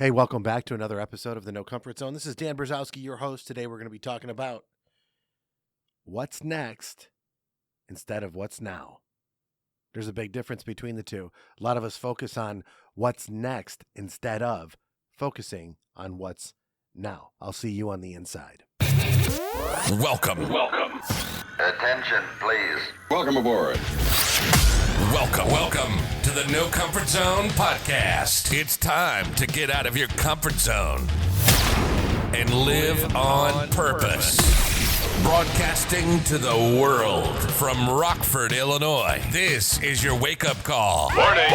Hey, welcome back to another episode of the No Comfort Zone. This is Dan Brzezowski, your host. Today we're going to be talking about what's next instead of what's now. There's a big difference between the two. A lot of us focus on what's next instead of focusing on what's now. I'll see you on the inside. Welcome. Attention, please. Welcome aboard. Welcome to the No Comfort Zone podcast. It's time to get out of your comfort zone and live on purpose. Broadcasting to the world from Rockford, Illinois. This is your wake-up call. Warning.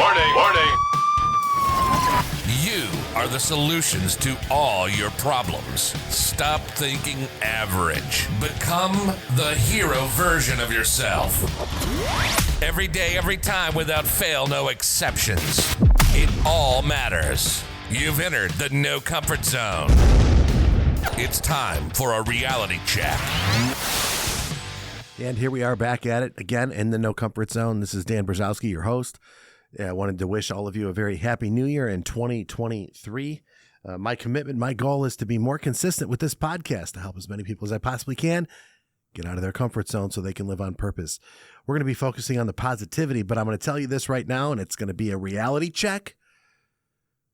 You are the solutions to all your problems. Stop thinking average. Become the hero version of yourself. Every day, every time, without fail, no exceptions. It all matters. You've entered the No Comfort Zone. It's time for a reality check. And here we are back at it again in the No Comfort Zone. This is Dan Brzezowski, your host. I wanted to wish all of you a very happy new year in 2023. My commitment, my goal is to be more consistent with this podcast to help as many people as I possibly can get out of their comfort zone so they can live on purpose. We're going to be focusing on the positivity, but I'm going to tell you this right now, and it's going to be a reality check.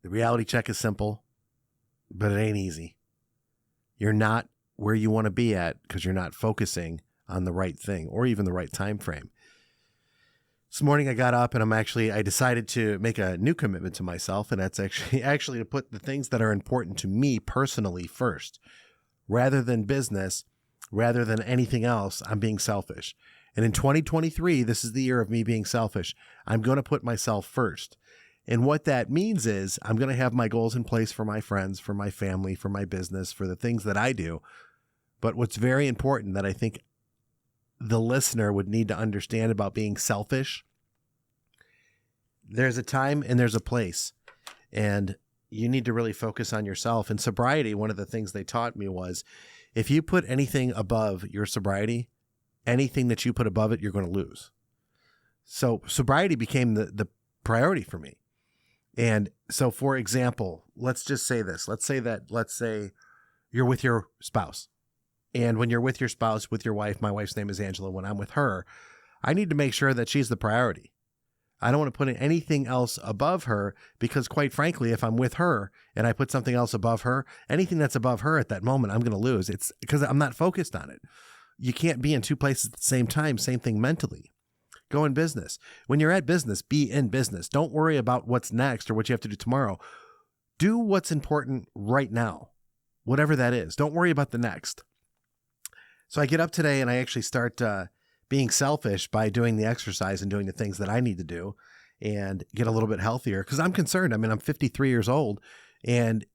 The reality check is simple, but it ain't easy. You're not where you want to be at because you're not focusing on the right thing or even the right time frame. This morning I got up and I decided to make a new commitment to myself, and that's actually to put the things that are important to me personally first. Rather than business, rather than anything else, I'm being selfish. And in 2023, this is the year of me being selfish. I'm going to put myself first. And what that means is I'm going to have my goals in place for my friends, for my family, for my business, for the things that I do. But what's very important that I think the listener would need to understand about being selfish, there's a time and there's a place, and you need to really focus on yourself. In sobriety, one of the things they taught me was if you put anything above your sobriety, anything that you put above it, you're going to lose. So sobriety became the priority for me. And so, for example, let's just say this. Let's say you're with your spouse. And when you're with your spouse, with your wife, my wife's name is Angela, when I'm with her, I need to make sure that she's the priority. I don't want to put anything else above her because, quite frankly, if I'm with her and I put something else above her, anything that's above her at that moment, I'm going to lose. It's because I'm not focused on it. You can't be in two places at the same time. Same thing mentally. Go in business. When you're at business, be in business. Don't worry about what's next or what you have to do tomorrow. Do what's important right now, whatever that is. Don't worry about the next. So I get up today and I actually start being selfish by doing the exercise and doing the things that I need to do and get a little bit healthier because I'm concerned. I mean, I'm 53 years old and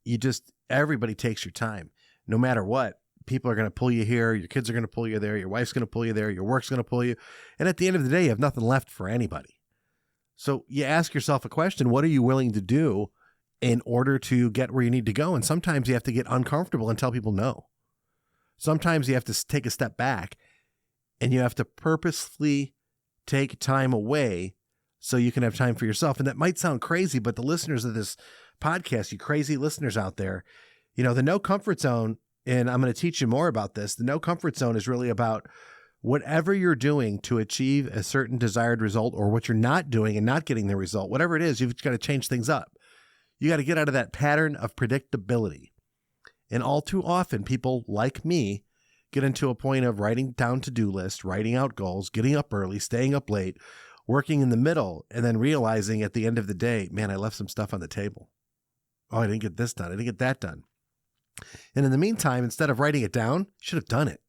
everybody takes your time. No matter what, people are going to pull you here. Your kids are going to pull you there. Your wife's going to pull you there. Your work's going to pull you. And at the end of the day, you have nothing left for anybody. So you ask yourself a question, what are you willing to do in order to get where you need to go? And sometimes you have to get uncomfortable and tell people no. Sometimes you have to take a step back and you have to purposefully take time away so you can have time for yourself. And that might sound crazy, but the listeners of this podcast, you crazy listeners out there, the No Comfort Zone, and I'm going to teach you more about this. The No Comfort Zone is really about whatever you're doing to achieve a certain desired result or what you're not doing and not getting the result, whatever it is, you've got to change things up. You got to get out of that pattern of predictability. And all too often, people like me get into a point of writing down to-do lists, writing out goals, getting up early, staying up late, working in the middle, and then realizing at the end of the day, man, I left some stuff on the table. Oh, I didn't get this done. I didn't get that done. And in the meantime, instead of writing it down, you should have done it.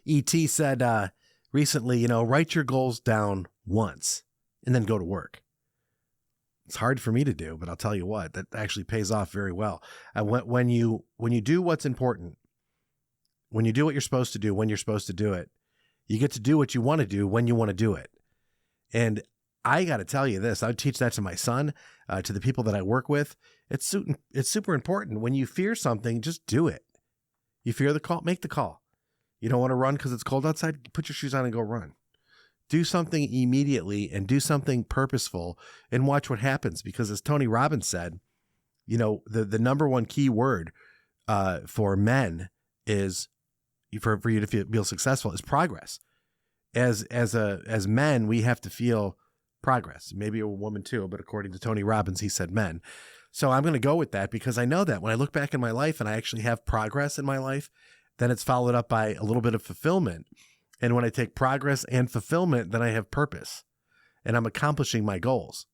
E.T. said recently, write your goals down once and then go to work. It's hard for me to do, but I'll tell you what, that actually pays off very well. When you do what's important, when you do what you're supposed to do, when you're supposed to do it, you get to do what you want to do when you want to do it. And I got to tell you this, I would teach that to my son, to the people that I work with. It's super important. When you fear something, just do it. You fear the call, make the call. You don't want to run because it's cold outside, put your shoes on and go run. Do something immediately and do something purposeful and watch what happens. Because as Tony Robbins said, the number one key word for men is for you to feel successful is progress. As men, we have to feel progress. Maybe a woman too, but according to Tony Robbins, he said men. So I'm going to go with that because I know that when I look back in my life and I actually have progress in my life, then it's followed up by a little bit of fulfillment. And when I take progress and fulfillment, then I have purpose and I'm accomplishing my goals.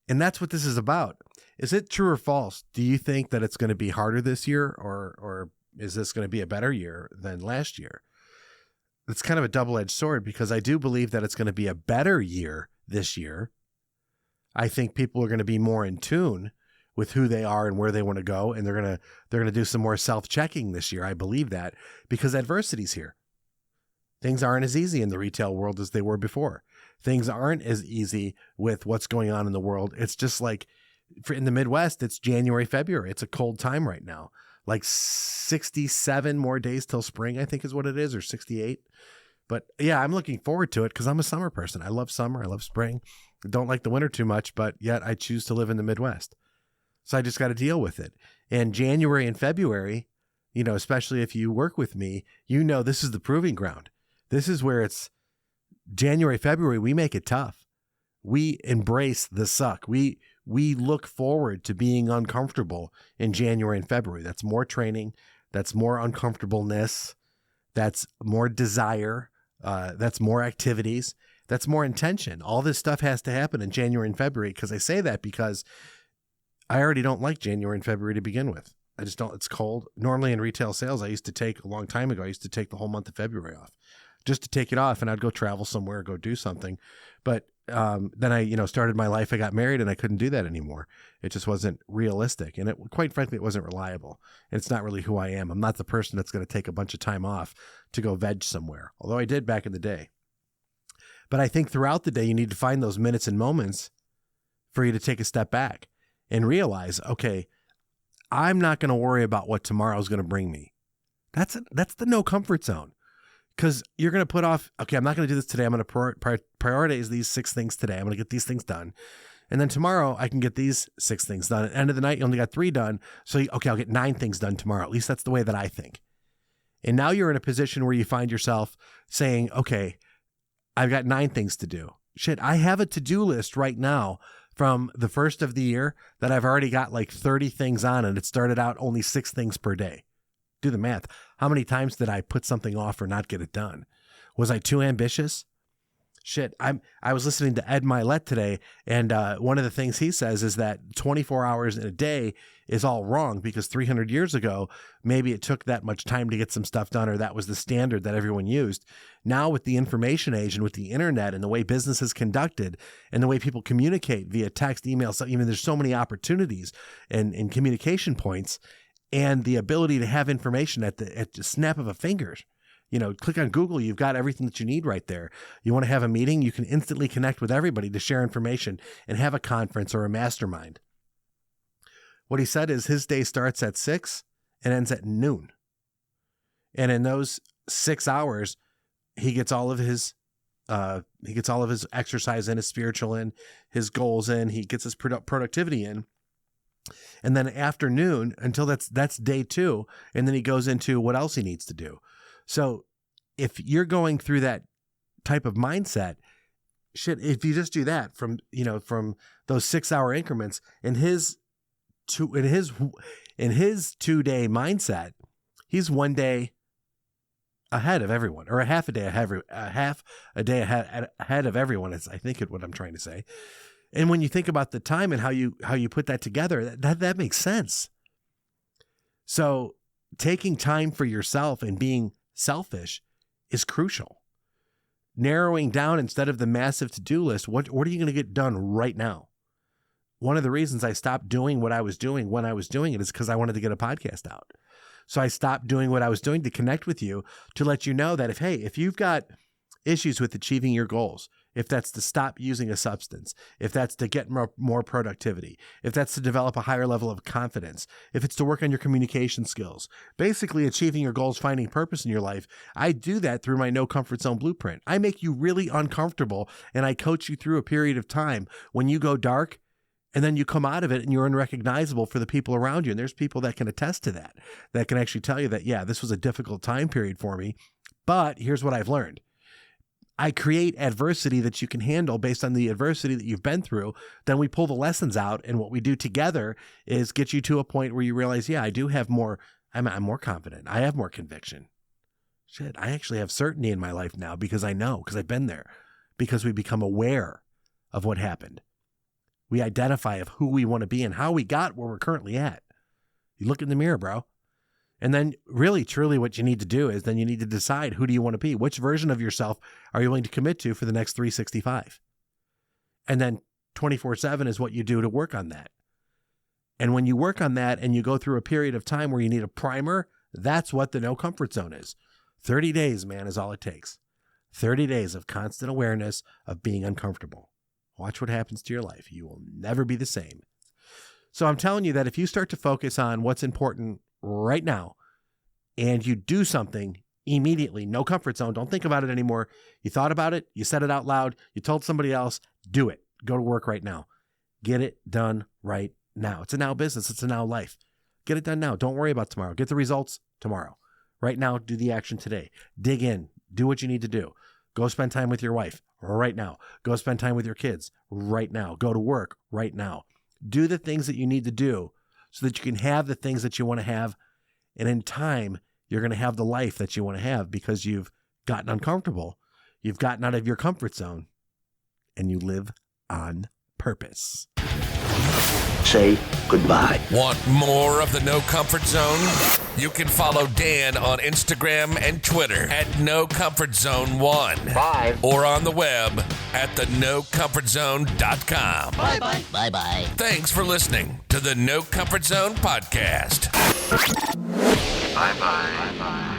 And that's what this is about. Is it true or false? Do you think that it's going to be harder this year or is this going to be a better year than last year? It's kind of a double-edged sword because I do believe that it's going to be a better year this year. I think people are going to be more in tune with who they are and where they want to go. And they're going to do some more self-checking this year. I believe that because adversity's here. Things aren't as easy in the retail world as they were before. Things aren't as easy with what's going on in the world. It's just like in the Midwest, it's January, February. It's a cold time right now. Like 67 more days till spring, I think is what it is, or 68. But yeah, I'm looking forward to it because I'm a summer person. I love summer. I love spring. I don't like the winter too much, but yet I choose to live in the Midwest. So I just got to deal with it. And January and February, especially if you work with me, this is the proving ground. This is where it's January, February, we make it tough. We embrace the suck. We look forward to being uncomfortable in January and February. That's more training. That's more uncomfortableness. That's more desire. That's more activities. That's more intention. All this stuff has to happen in January and February because I say that because I already don't like January and February to begin with. I just don't. It's cold. Normally in retail sales, I used to take a long time ago, I used to take the whole month of February off just to take it off and I'd go travel somewhere, go do something. But then I, started my life. I got married and I couldn't do that anymore. It just wasn't realistic. And quite frankly, it wasn't reliable. And it's not really who I am. I'm not the person that's going to take a bunch of time off to go veg somewhere, although I did back in the day. But I think throughout the day, you need to find those minutes and moments for you to take a step back and realize, okay, I'm not going to worry about what tomorrow's going to bring me. That's the no comfort zone. Because you're going to put off, okay, I'm not going to do this today. I'm going to prioritize these 6 things today. I'm going to get these things done. And then tomorrow I can get these 6 things done. At the end of the night, you only got 3 done. So, okay, I'll get 9 things done tomorrow. At least that's the way that I think. And now you're in a position where you find yourself saying, okay, I've got 9 things to do. Shit, I have a to-do list right now from the first of the year that I've already got like 30 things on, and it started out only 6 things per day. Do the math. How many times did I put something off or not get it done? Was I too ambitious? Shit, I was listening to Ed Milet today, and one of the things he says is that 24 hours in a day is all wrong because 300 years ago, maybe it took that much time to get some stuff done, or that was the standard that everyone used. Now with the information age and with the internet and the way business is conducted and the way people communicate via text, email, so even there's so many opportunities and communication points and the ability to have information at the snap of a finger. Click on Google, you've got everything that you need right there. You want to have a meeting, you can instantly connect with everybody to share information and have a conference or a mastermind. What he said is his day starts at 6 and ends at noon. And in those 6 hours, he gets all of his exercise in, his spiritual in, his goals in, he gets his productivity in. And then afternoon until that's day 2. And then he goes into what else he needs to do. So if you're going through that type of mindset, shit, if you just do that from those 6-hour increments in his 2-day mindset, he's 1 day ahead of everyone, or a half a day ahead of everyone is, I think, what I'm trying to say. And when you think about the time and how you put that together, that makes sense. So taking time for yourself and being selfish is crucial. Narrowing down instead of the massive to-do list, what are you going to get done right now? One of the reasons I stopped doing what I was doing when I was doing it is because I wanted to get a podcast out. So I stopped doing what I was doing to connect with you, to let you know that if you've got issues with achieving your goals, if that's to stop using a substance, if that's to get more productivity, if that's to develop a higher level of confidence, if it's to work on your communication skills, basically achieving your goals, finding purpose in your life, I do that through my No Comfort Zone Blueprint. I make you really uncomfortable, and I coach you through a period of time when you go dark. And then you come out of it and you're unrecognizable for the people around you. And there's people that can attest to that, that can actually tell you that, yeah, this was a difficult time period for me, but here's what I've learned. I create adversity that you can handle based on the adversity that you've been through. Then we pull the lessons out, and what we do together is get you to a point where you realize, yeah, I do have more, I'm more confident. I have more conviction. Shit, I actually have certainty in my life now because I know, because I've been there, because we become aware of what happened. We identify of who we want to be and how we got where we're currently at. You look in the mirror, bro. And then really, truly what you need to do is then you need to decide, who do you want to be? Which version of yourself are you willing to commit to for the next 365? And then 24/7 is what you do to work on that. And when you work on that and you go through a period of time where you need a primer, that's what the no comfort zone is. 30 days, man, is all it takes. 30 days of constant awareness of being uncomfortable. Watch what happens to your life. You will never be the same. So I'm telling you that if you start to focus on what's important right now and you do something immediately, no comfort zone, don't think about it anymore. You thought about it, you said it out loud, you told somebody else, do it. Go to work right now. Get it done right now. It's a now business. It's a now life. Get it done now. Don't worry about tomorrow. Get the results tomorrow. Right now, do the action today. Dig in. Do what you need to do. Go spend time with your wife right now. Go spend time with your kids right now. Go to work right now. Do the things that you need to do so that you can have the things that you want to have. And in time, you're going to have the life that you want to have because you've gotten uncomfortable. You've gotten out of your comfort zone and you live on purpose. Say goodbye. Want more of the No Comfort Zone? You can follow Dan on Instagram and Twitter at NoComfortZone1. Bye. Or on the web at thenocomfortzone.com. Bye-bye. Bye-bye. Thanks for listening to the No Comfort Zone podcast. Bye-bye. Bye-bye.